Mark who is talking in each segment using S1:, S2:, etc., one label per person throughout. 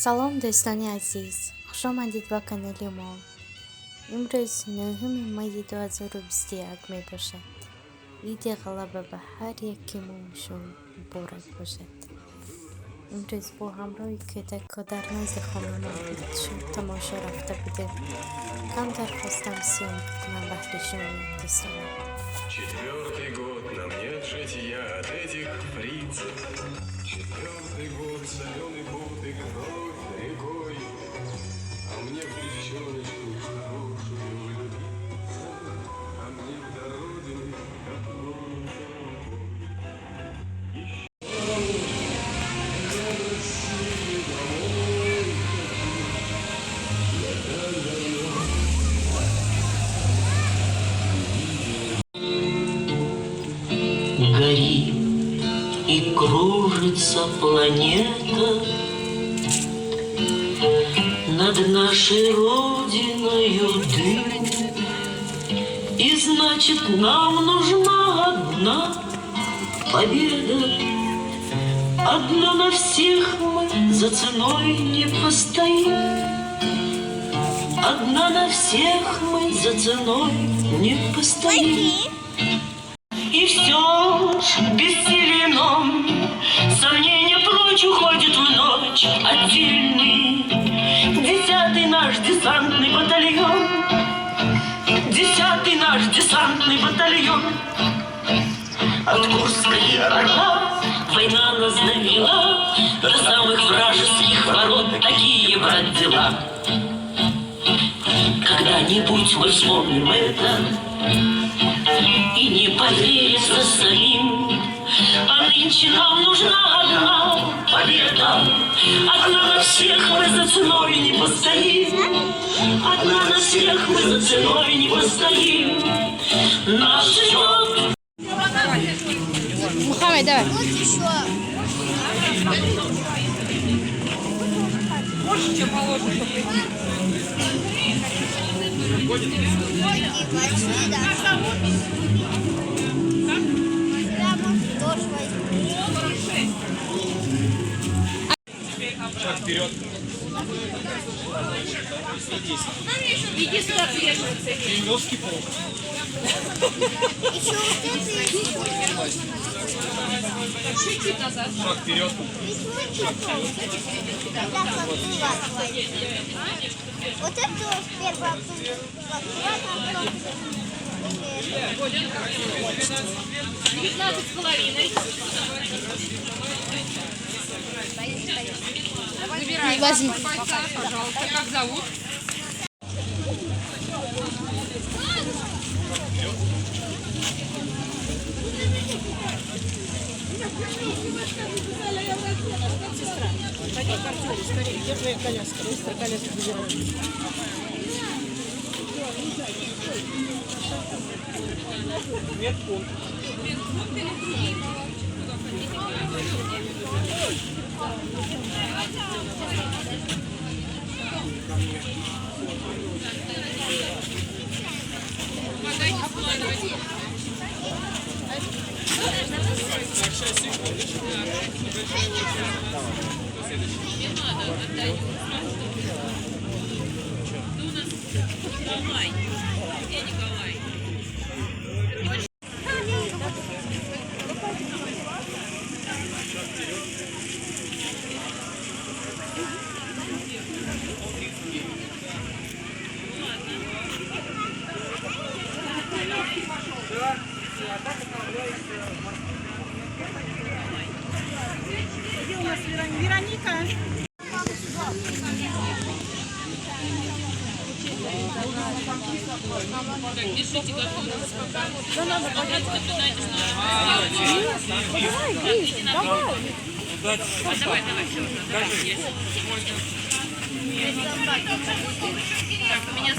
S1: Салом дӯстони азиз, хушомадед ба канали мо. имрӯз 9 майи 2021 мебошад. иди ғалаба ба ҳар яки моашон муборак бошад. имрӯз бо ҳамроҳи кӯдакҳо дар назди хонамо тамошо рафта будем. кам дархостам сиём кунам баҳри шумо дӯстонам.
S2: Четвертый год нам нет житья от этих фрицев. Четвертый год соленый пот и кровь рекой. А мне в девчоночку хорошую влюбиться, а мне в дородину
S3: Горит и кружится планета над нашей родиною дым. И значит, нам нужна одна победа. Одна на всех мы за ценой не постоим. Одна на всех мы за ценой не постоим. И все ж бессилием, сомнения прочь уходит в ночь отдельный. 10-й наш десантный батальон, 10-й наш десантный батальон. От Курской Орла война нас довела до самых вражеских ворот. Такие, брат, дела. Когда-нибудь мы вспомним это и не поверится самим. А нынче нам нужна одна победа. Одна на всех мы за ценой не постоим. Одна на всех мы за ценой не постоим. Нас ждет.
S1: Мухаммед, давай.
S4: Больше, чем положено, чтобы идти.
S5: Большие, да. Тоже возьму.
S2: шаг вперед.
S4: Иди сюда, свеживаться.
S2: Кремлевский полк.
S5: Еще вот это и еще.
S4: Чуть-чуть назад.
S2: Шаг вперед.
S5: Вот это первый автомобиль.
S4: 19,5. Забирай.
S1: Возьми.
S4: Бойца, пожалуйста. Как зовут?
S6: Где твоя коляска? Быстро коляску забираем. Медпункт. Где у нас Вероника?
S4: Пишите, какую Давай, все уже. Давай, есть. Так, у меня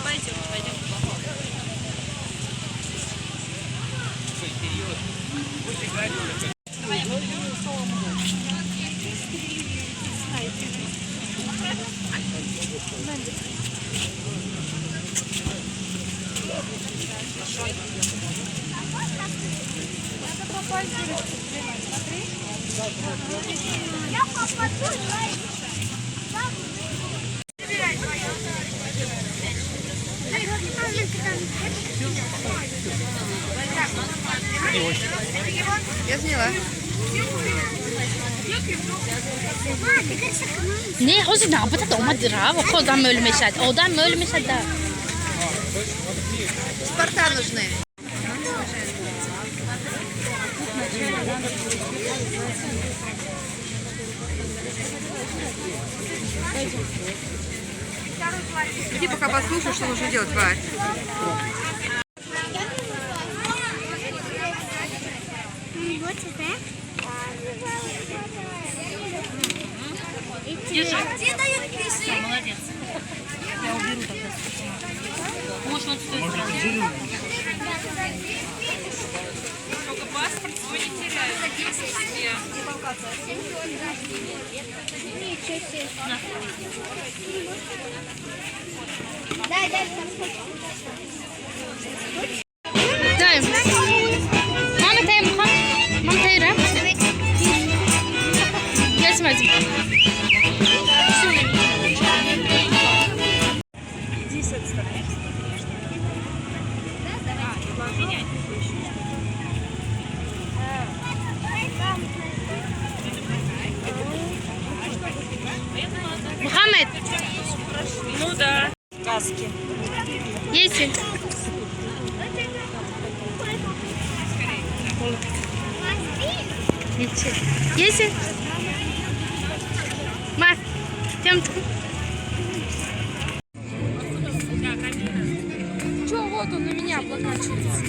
S4: давайте пойдем.
S5: Я попаду,
S4: Я сняла.
S7: Nee, hoe zit nou? Wat het oma dra? Wat gaat dan meulen met zat? Oh, dan meulen met zat daar.
S4: Спорта нужны. Иди пока послушай, что нужно делать, Варь.
S7: Держи.
S5: Где дают писы?
S7: Молодец. Я уберу тогда. Можешь вот с той стороны.
S4: Только паспорт свой не теряй.
S5: Ничего себе. Дай.
S7: Дай. Мама, дай ему. Мама, дай раб. Я смотрю. Мухаммед.
S4: Ну да.
S7: Есть. Есть. Ма, тем.
S4: Че, вот он на меня облокачивается.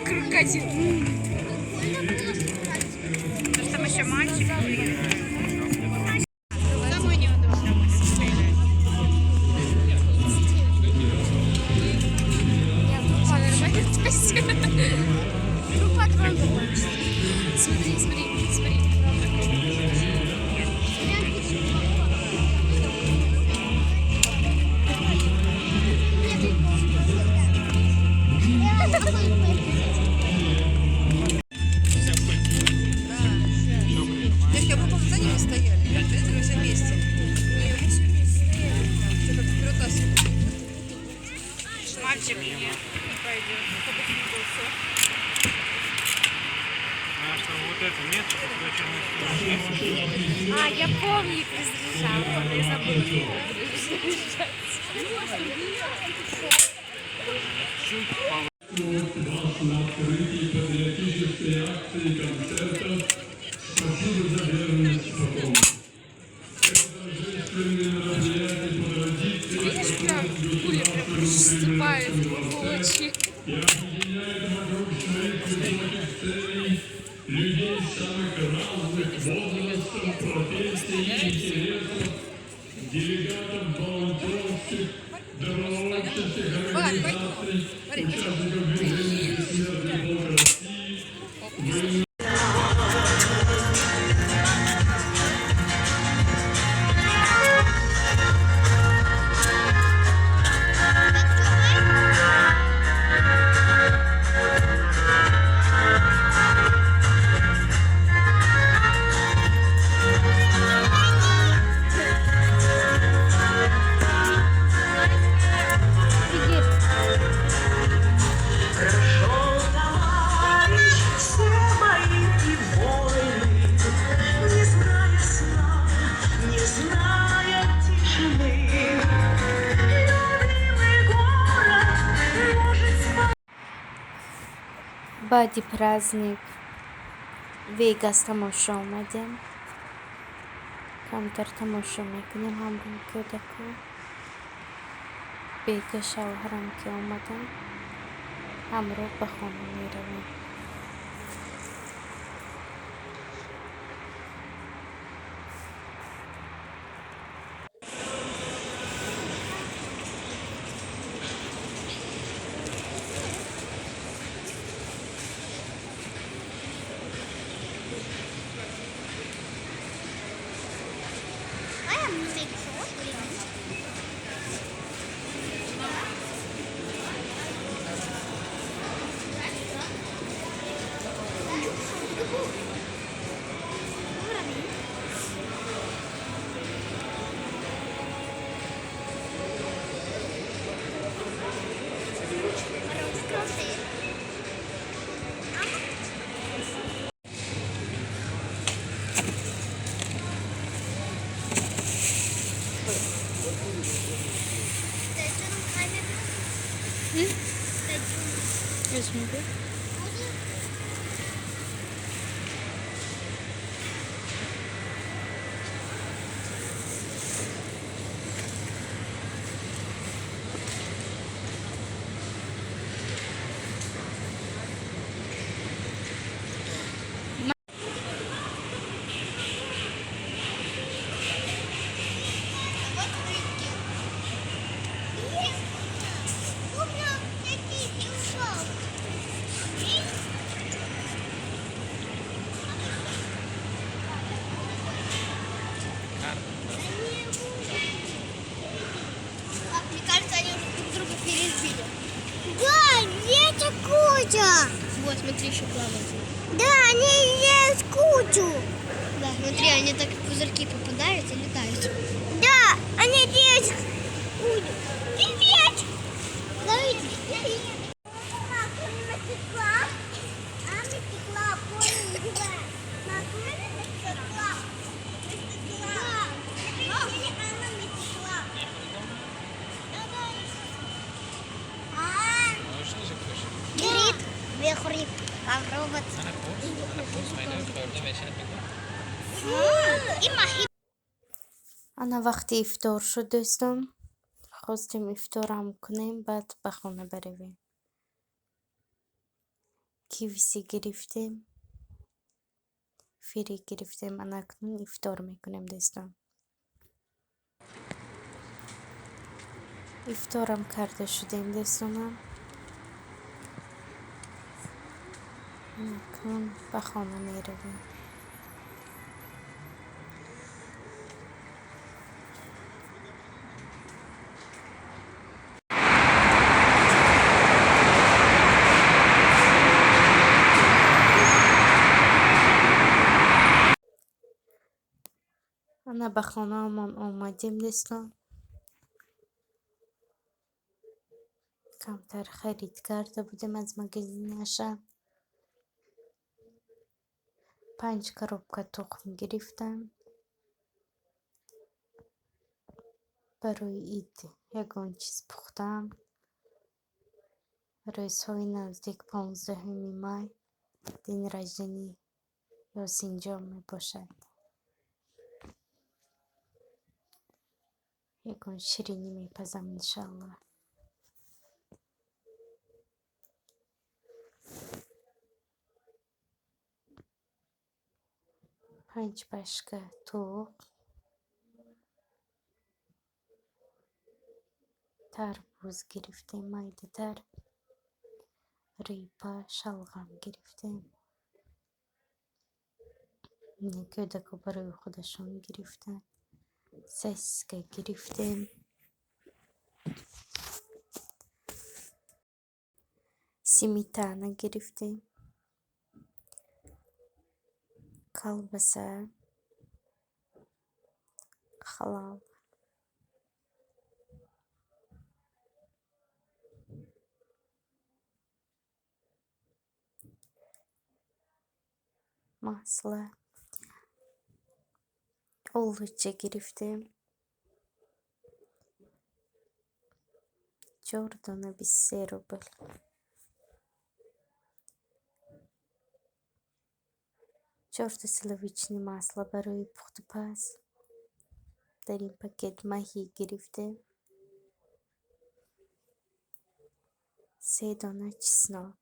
S4: Крокодил. Там еще мальчик. Домой неудобно. Смотри. Я бы за ними стояли, это все вместе. Мальчик нет, не пойдет.
S2: Что вот это нет, что
S5: Я помню, их разряжала. Я забыла.
S2: вас на открытии патриотической акции и концерта. Спасибо за верность и помощь. Это торжественное мероприятие по традиции проходит в государственном кремлевском дворце и объединяет вокруг своих высоких целей людей самых разных возрастов, профессий и интересов, делегатов волонтерских, добровольческих организаций, участников движения «Бессмертный полк России»,
S1: Бади праздник Вегас тамошо омадем. Камтар тамошо мекунем ҳамроҳи кӯдаку. Вегас шавҳарам ки омадам. ҳамроҳ ба хона меравем. Kaç mıydı?
S5: Мне кажется, они уже друг друга перебили. Да, дети куча. Вот, смотри, еще плавают. Да, они есть кучу. Да, смотри, они так в пузырьки попадают и летают. Да, они есть кучу. Привет! Давайте, привет. Грит, вихрит, попробовать.
S1: انا وقتی افطار شد دوستان خواستیم افطارم کنیم بعد به خانه برویم. کیویسی گرفتیم، فیری گرفتیم، من اکنون افطار میکنیم دوستان. افطارم کرده شدیم دوستانم. اکنون به خانه میرویم. انا به خانه من آمدیم دوستان. کمتر خرید کرده بودیم از مگزینش. 5 коробка تخم گرفتم. برای عید یگان چیز پختم. روزهای نزدیک 15 مای دین رجدنی یاسین جان می باشد. یگان شیرینی می پزم انشالله. 5 بشکه تخم، تربوز گرفتیم مایده تر، ریپه شلغم گرفتیم. کودکا برای خودشون گرفتن. سسکه گرفتیم. سمیتانه گرفتیم. کلبسه، خلال، масло, oldukça گرفتیم. 4 دونه 23 روبل. چهار سلویچنی масло برای پخت پز. در این پاکت ماهی گرفتیم. 3 دانه چسناک.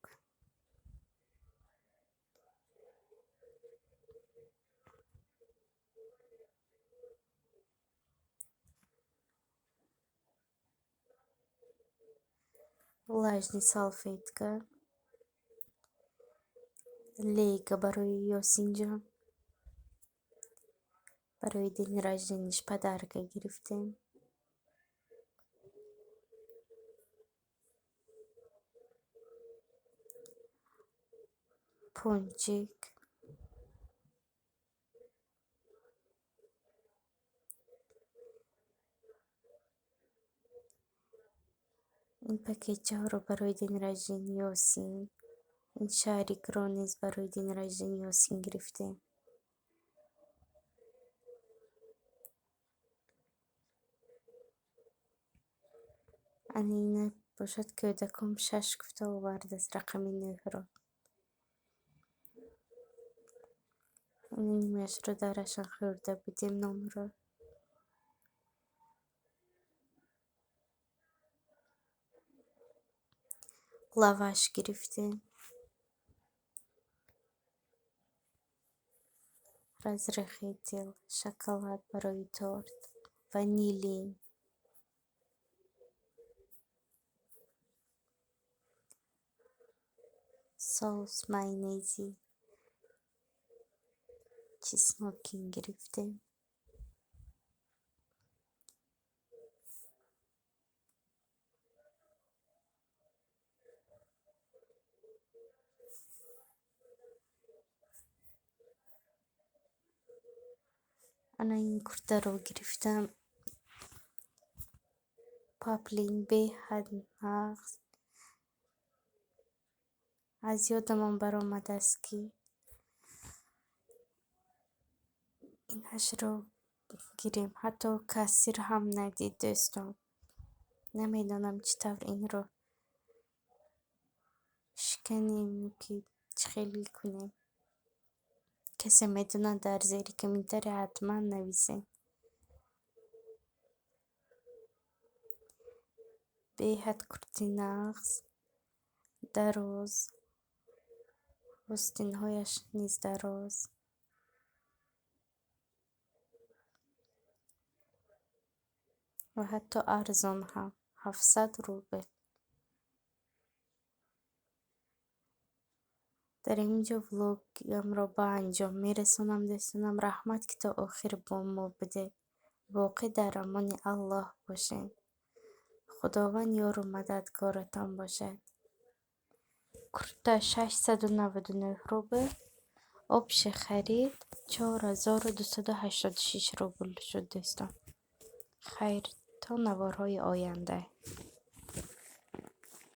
S1: влажні салфетка. Лейка برای یاسین جان. برای دین رجدنیش پدرکه گرفتیم. پونچیک. این پاکت ها رو برای دین رجدنی یاسین. این شاریک رو نیز برای دین رجدنی یاسین گرفتیم. این باشد که کودکم 6 گفته آورد از رقم 9 را. نیمش رو درشان خورده بودیم نام را. لواش گرفتیم. رزرخیتیل، شکلات برای تورت، وانیلی، سس ماینزی، چسماکی گرفتیم. انا این کرده رو گرفتم. پاپلین به حد نقص. از یادمان برآمد است که اینش رو گیریم. حتی کثیر هم ندید دوستان. نمیدانم چطور این رو شکنیم که خیلی کنیم. کسی میدونه در زیر کامنتر حتما نویسین. به حد کرتی نقص دراز، هایش نیز دراز و حتی ارزان هم 700 روبل. در اینجا ولاگم را به انجام میرسونم دوستانم. رحمت که تا آخر با ما بده. واقع در امان الله باشین. خداوند یار و مددگارتان باشد. کرتا 699 روبل. آبش خرید 4286 روبل شد دوستان. خیر تا نوارهای آینده.